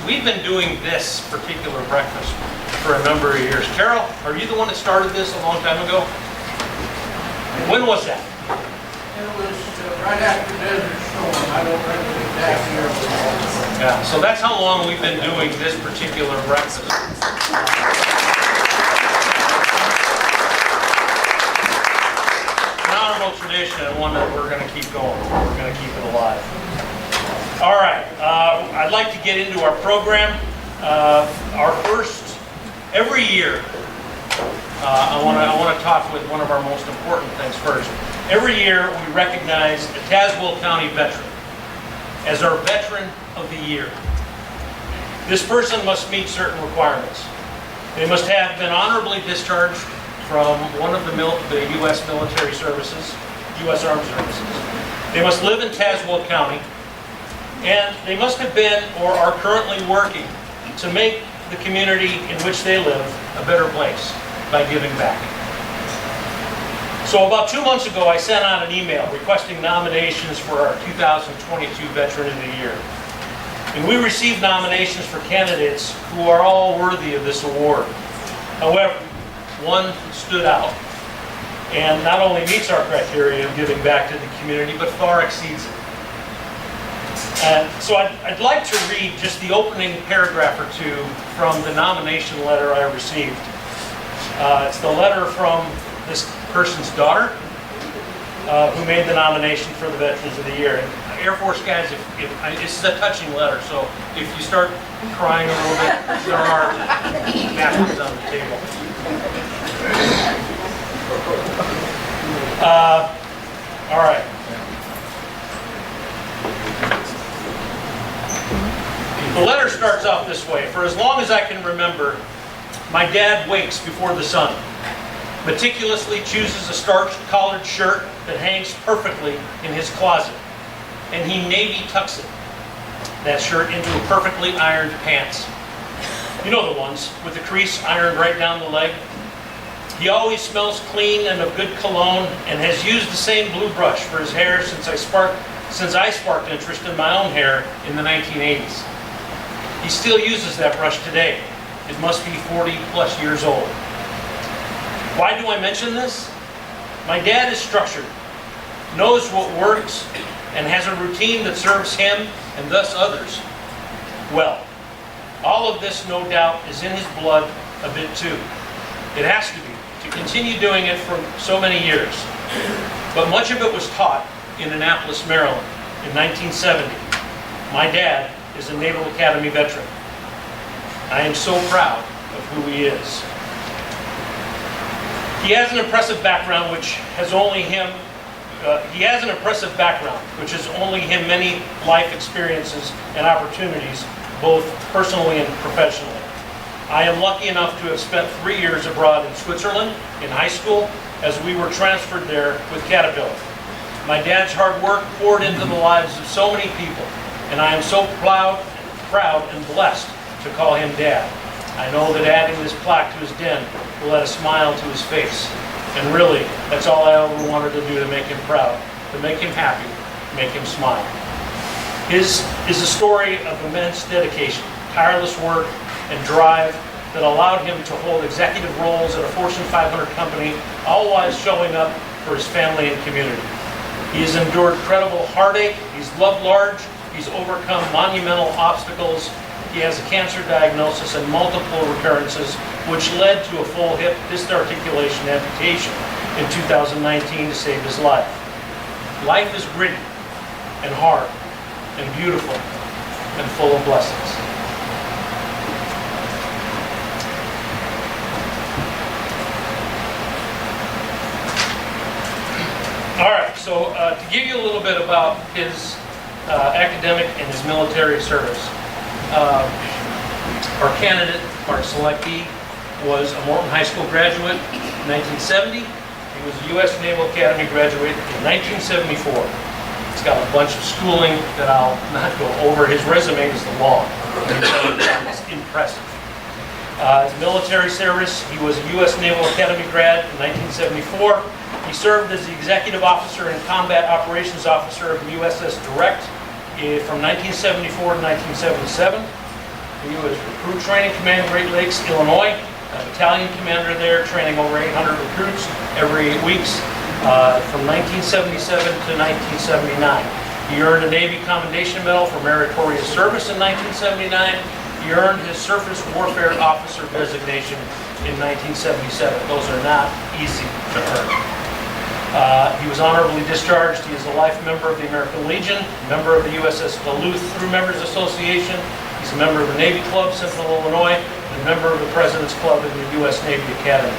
we've been doing this particular breakfast for a number of years. Carol, are you the one that started this a long time ago? When was that? It was right after Desert Storm. I don't remember the exact year. Yeah, so that's how long we've been doing this particular breakfast. An honorable tradition and one that we're going to keep going. We're going to keep it alive. All right, I'd like to get into our program. Every year, I want to talk with one of our most important things first. Every year, we recognize a Tazewell County veteran as our Veteran of the Year. This person must meet certain requirements. They must have been honorably discharged from one of the U.S. military services, U.S. Armed Services. They must live in Tazewell County, and they must have been or are currently working to make the community in which they live a better place by giving back. So about 2 months ago, I sent out an email requesting nominations for our 2022 Veteran of the Year. And we received nominations for candidates who are all worthy of this award. However, one stood out and not only meets our criteria of giving back to the community, but far exceeds it. So I'd like to read just the opening paragraph or two from the nomination letter I received. It's the letter from this person's daughter who made the nomination for the Veterans of the Year. And Air Force guys, this is a touching letter, so if you start crying a little bit, there are napkins on the table. All right. The letter starts off this way. For as long as I can remember, my dad wakes before the sun, meticulously chooses a starched collared shirt that hangs perfectly in his closet, and he navy tucks it, that shirt, into perfectly ironed pants. You know the ones, with the crease ironed right down the leg. He always smells clean and of good cologne, and has used the same blue brush for his hair since I sparked interest in my own hair in the 1980s. He still uses that brush today. It must be 40 plus years old. Why do I mention this? My dad is structured, knows what works, and has a routine that serves him and thus others well. All of this, no doubt, is in his blood a bit too. It has to be, to continue doing it for so many years. But much of it was taught in Annapolis, Maryland in 1970. My dad is a Naval Academy veteran. I am so proud of who he is. He has an impressive background which has only him many life experiences and opportunities, both personally and professionally. I am lucky enough to have spent 3 years abroad in Switzerland in high school as we were transferred there with Caterpillar. My dad's hard work poured into the lives of so many people, and I am so proud and blessed to call him Dad. I know that adding this plaque to his den will add a smile to his face. And really, that's all I ever wanted to do, to make him proud, to make him happy, make him smile. His is a story of immense dedication, tireless work, and drive that allowed him to hold executive roles at a Fortune 500 company, all while showing up for his family and community. He has endured credible heartache, he's loved large, he's overcome monumental obstacles. He has a cancer diagnosis and multiple recurrences, which led to a full hip disc articulation amputation in 2019 to save his life. Life is gritty and hard and beautiful and full of blessings. All right, so to give you a little bit about his academic and his military service. Our candidate, our selectee, was a Morton High School graduate in 1970. He was a US Naval Academy graduate in 1974. He's got a bunch of schooling that I'll not go over. His resume is long. It's impressive. His military service, he was a US Naval Academy grad in 1974. He served as the Executive Officer and Combat Operations Officer of the USS Direct from 1974 to 1977. He was Recruit Training Command, Great Lakes, Illinois, battalion commander there, training over 800 recruits every 8 weeks from 1977 to 1979. He earned a Navy Commendation Medal for Meritorious Service in 1979. He earned his Service Warfare Officer Designation in 1977. Those are not easy to earn. He was honorably discharged. He is a life member of the American Legion, member of the USS Duluth Through Members Association. He's a member of the Navy Club, Central Illinois, and a member of the President's Club in the US Navy Academy.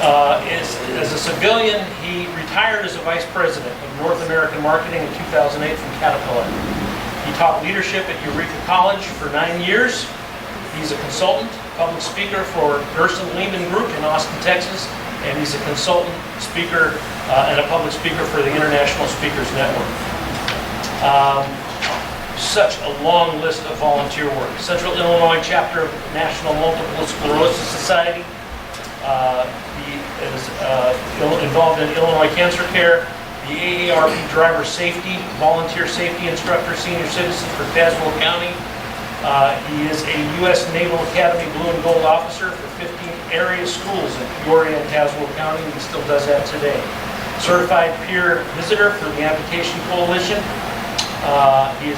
As a civilian, he retired as a vice president of North American Marketing in 2008 from Caterpillar. He taught leadership at Eureka College for 9 years. He's a consultant, public speaker for Gerson Lehman Group in Austin, Texas, and he's a consultant speaker and a public speaker for the International Speakers Network. Such a long list of volunteer work. Central Illinois chapter of National Multiple Sclerosis Society. He is involved in Illinois Cancer Care, the AARP Driver Safety, Volunteer Safety Instructor, Senior Citizen for Tazewell County. He is a US Naval Academy Blue and Gold Officer for 15 area schools in Peoria and Tazewell County. He still does that today. Certified Peer Visitor for the Amputation Coalition. He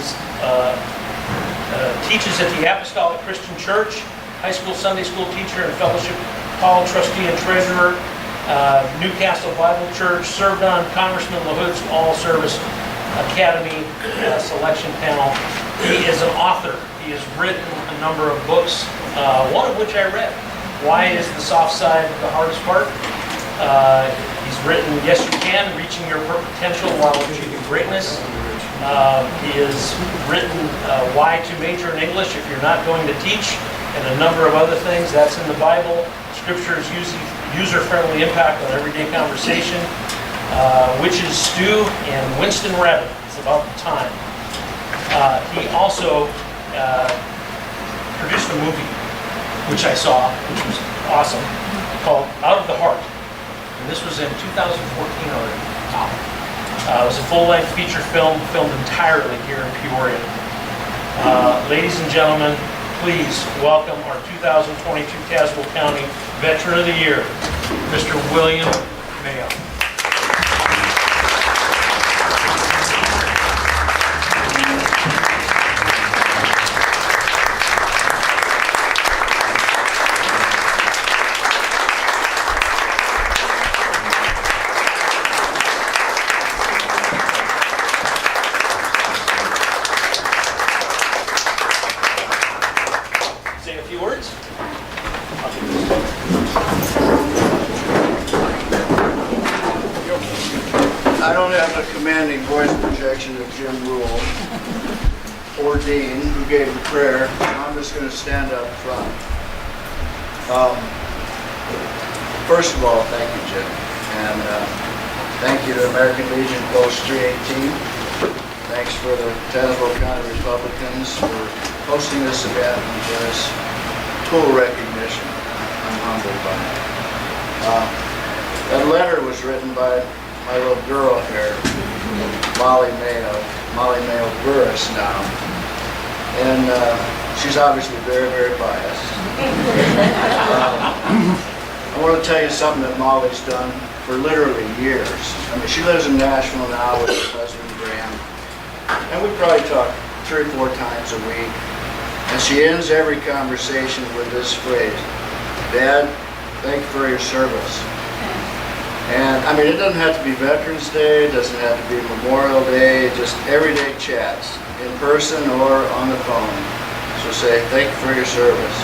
teaches at the Apostolic Christian Church, high school Sunday school teacher and fellowship hall trustee and treasurer, Newcastle Bible Church, served on Congressman LaHood's All-Service Academy selection panel. He is an author. He has written a number of books, one of which I read. Why is the soft side the hardest part? He's written Yes You Can, Reaching Your Potential While Achieving Greatness. He has written Why to Major in English If You're Not Going to Teach, and a number of other things. That's in the Bible. Scripture's user-friendly impact on everyday conversation. Witches Stew and Winston Rabbit. It's about the time. He also produced a movie, which I saw, which was awesome, called Out of the Heart. And this was in 2014 already. It was a full-length feature film filmed entirely here in Peoria. Ladies and gentlemen, please welcome our 2022 Tazewell County Veteran of the Year, Mr. William Mayo. Say a few words. I don't have the commanding voice projection of Jim Rule or Dean, who gave the prayer. I'm just going to stand up front. First of all, thank you, Jim. And thank you to American Legion Post 318. Thanks for the Tazewell County Republicans for hosting this event and for this tool recognition. I'm humbled by it. That letter was written by my little girl here, Molly Mayo Burris now. And she's obviously very, very biased. I want to tell you something that Molly's done for literally years. I mean, she lives in Nashville now with her husband, Graham. And we probably talk 3 or 4 times a week. And she ends every conversation with this phrase, Dad, thank you for your service. And I mean, it doesn't have to be Veterans Day, it doesn't have to be Memorial Day, just everyday chats, in person or on the phone. So say, thank you for your service.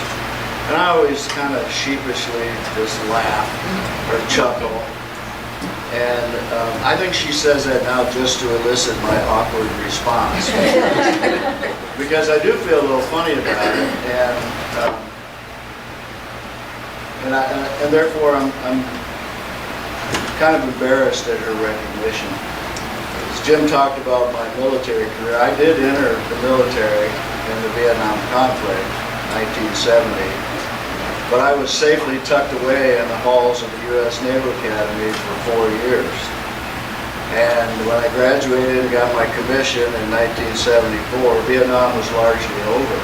And I always kind of sheepishly just laugh or chuckle. And I think she says that now just to elicit my awkward response. Because I do feel a little funny about it. And therefore I'm kind of embarrassed at her recognition. As Jim talked about my military career, I did enter the military in the Vietnam conflict, 1970, but I was safely tucked away in the halls of the US Naval Academy for 4 years. And when I graduated and got my commission in 1974, Vietnam was largely over.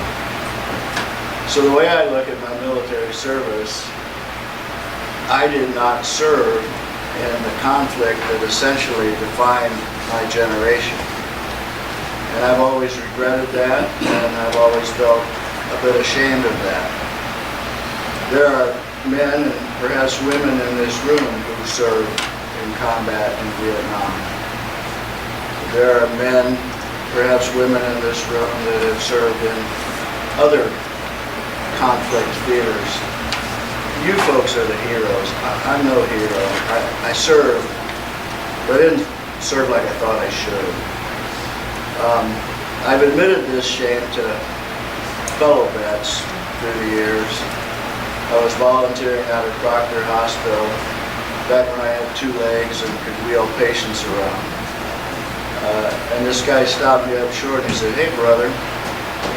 So the way I look at my military service, I did not serve in the conflict that essentially defined my generation. And I've always regretted that, and I've always felt a bit ashamed of that. There are men and perhaps women in this room who served in combat in Vietnam. There are men, perhaps women in this room that have served in other conflict theaters. You folks are the heroes. I'm no hero. I served, but I didn't serve like I thought I should. I've admitted this shame to fellow vets through the years. I was volunteering out at Proctor Hospital back when I had 2 legs and could wheel patients around. And this guy stopped me up short and he said, "Hey brother,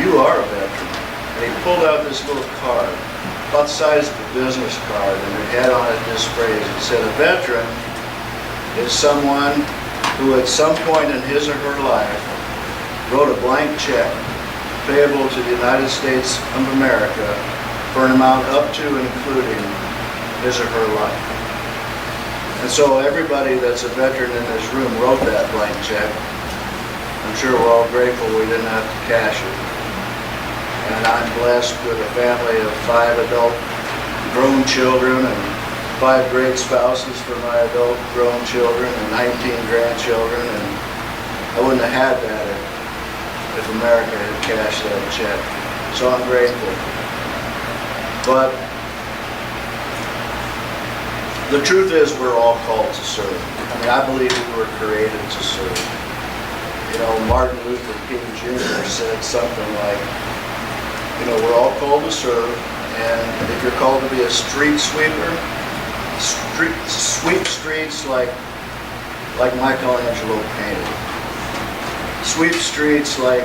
you are a veteran." And he pulled out this little card, about the size of a business card, and it had on it this phrase. It said, "A veteran is someone who at some point in his or her life wrote a blank check payable to the United States of America for an amount up to and including his or her life." And so everybody that's a veteran in this room wrote that blank check. I'm sure we're all grateful we didn't have to cash it. And I'm blessed with a family of 5 adult grown children and 5 great spouses for my adult grown children and 19 grandchildren, and I wouldn't have had that if America had cashed that check. So I'm grateful. But the truth is we're all called to serve. I mean, I believe we were created to serve. You know, Martin Luther King Jr. said something like, you know, we're all called to serve, and if you're called to be a street sweeper, sweep streets like Michelangelo painted. Sweep streets like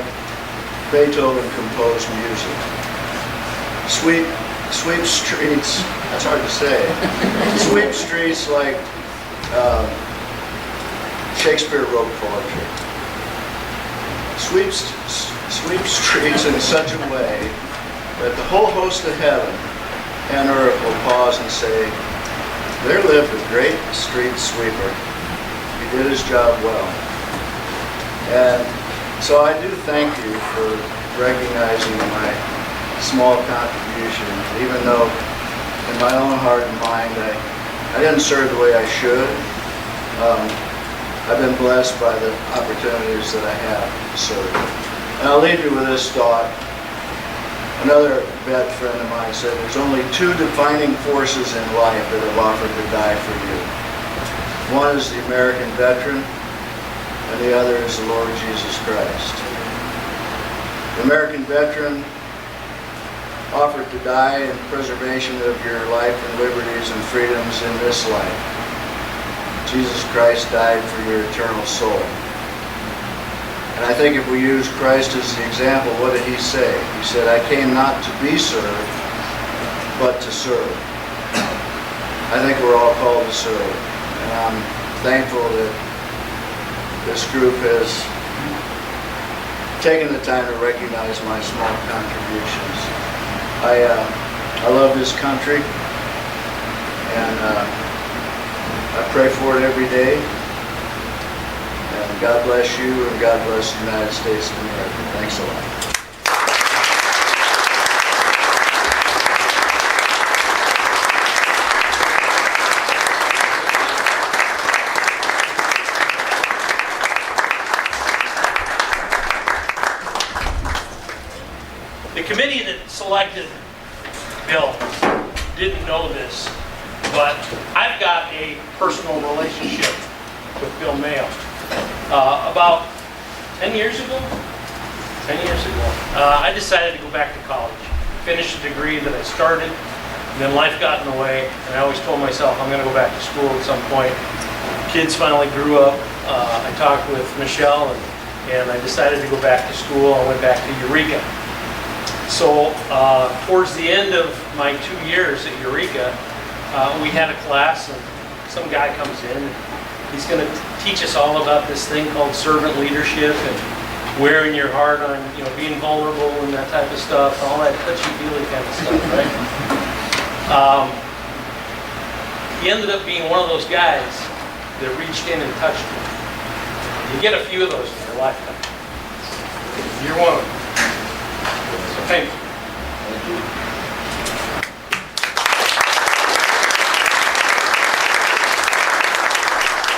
Beethoven composed music. Sweep streets, that's hard to say. Sweep streets like Shakespeare wrote poetry. Sweep streets in such a way that the whole host of heaven and earth will pause and say, "There lived a great street sweeper. He did his job well." And so I do thank you for recognizing my small contribution, even though in my own heart and mind I didn't serve the way I should. I've been blessed by the opportunities that I have to serve. And I'll leave you with this thought. Another vet friend of mine said, "There's only 2 defining forces in life that have offered to die for you. One is the American veteran, and the other is the Lord Jesus Christ." The American veteran offered to die in preservation of your life and liberties and freedoms in this life. Jesus Christ died for your eternal soul. And I think if we use Christ as the example, what did he say? He said, "I came not to be served, but to serve." I think we're all called to serve. And I'm thankful that this group has taken the time to recognize my small contributions. I love this country, and I pray for it every day. And God bless you, and God bless the United States of America. Thanks a lot. The committee that selected Bill didn't know this, but I've got a personal relationship with Bill Mayo. About 10 years ago, I decided to go back to college, finish a degree that I started, and then life got in the way, and I always told myself I'm going to go back to school at some point. Kids finally grew up. I talked with Michelle, and I decided to go back to school. I went back to Eureka. So towards the end of my 2 years at Eureka, we had a class, and some guy comes in. He's going to teach us all about this thing called servant leadership, and wearing your heart on, being vulnerable and that type of stuff, all that touchy-feely kind of stuff, right? He ended up being one of those guys that reached in and touched me. You get a few of those in your lifetime. You're one of them. So thank you. Thank you.